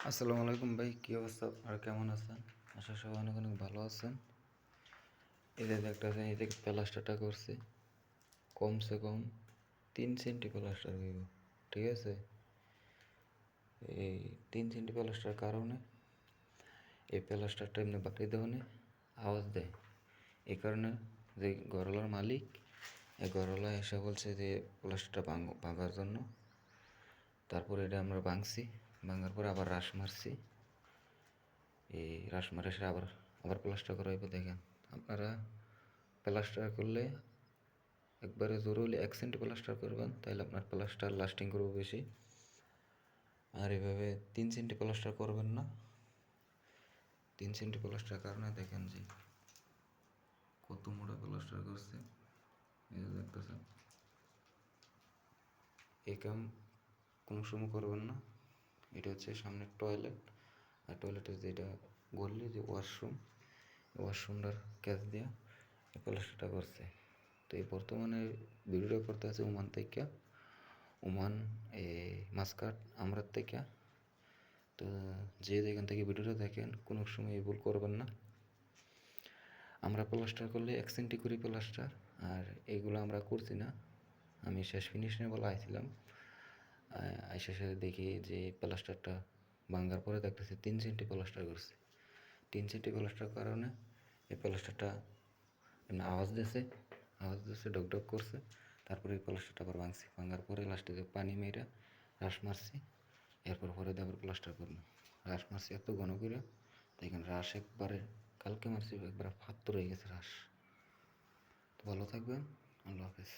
আসসালামু আলাইকুম ভাই, কী অবস্থা আর কেমন আছেন? আশা সবাই অনেক অনেক ভালো আছেন। এদের দেখতেছেন, এই থেকে প্লাস্টারটা করছে কমসে কম 3 সেন্টি প্লাস্টার হইব, ঠিক আছে? এই 3 সেন্টি প্লাস্টার কারণে এই প্লাস্টারটা এমনি বাকি দেওয়ানে আওয়াজ দেয়। এই কারণে যে ঘরওয়ালার মালিক, এই ঘরওয়ালা এসে বলছে যে প্লাস্টারটা ভাঙার জন্য। তারপরে এটা আমরা ভাঙছি, ভাঙার পরে আবার রাশ মারছি। এই রাশ মারে সে আবার আবার প্লাস্টার করা হইব। দেখেন আপনারা, প্লাস্টার করলে একবারে জোর হলে 1 সেন্টি প্লাস্টার করবেন, তাহলে আপনার প্লাস্টার লাস্টিং করবে বেশি। আর এভাবে 3 সেন্টি প্লাস্টার করবেন না। 3 সেন্টি প্লাস্টার কারণে দেখেন যে কত মোটা প্লাস্টার করছে, এই যে দেখতেছেন। এই কাম কোনো সময় করবেন না। এটা হচ্ছে সামনের টয়লেট, আর টয়লেটের যেটা বললি যে ওয়াশরুম, ওয়াশরুমটার ক্যাচ দিয়া এই প্লাস্টারটা করছে। তো এই বর্তমানে ভিডিওটা করতে আছে ওমান থেকে, ওমান মাস্কাট আমরার থেকে। তো যে যেখান থেকে ভিডিওটা দেখেন কোনো সময় এই ভুল করবেন না। আমরা প্লাস্টার করলে 1 সেন্টি করে প্লাস্টার, আর এইগুলো আমরা করছি না। আমি শেষ ফিনিশিংয়ে বলে আইছিলাম, শেষে দেখি যে প্লাস্টারটা ভাঙার পরে দেখতেছি 3 সেন্টি প্লাস্টার করছে। 3 সেন্টি প্লাস্টার কারণে এই প্লাস্টারটা এমনি আওয়াজ দিয়েছে, ডক করছে। তারপরে এই প্লাস্টারটা আবার ভাঙছি, ভাঙার পরে লাস্টে যে পানি মেয়েরা রাশ মারছি, এরপর পরে আবার প্লাস্টার করবো। রাশ মারছি এত ঘন করে, দেখেন রাশ একবারে কালকে মারছি একবারে ফাত্তর হয়ে গেছে রাশ। তো ভালো থাকবেন, আল্লাহ হাফেজ।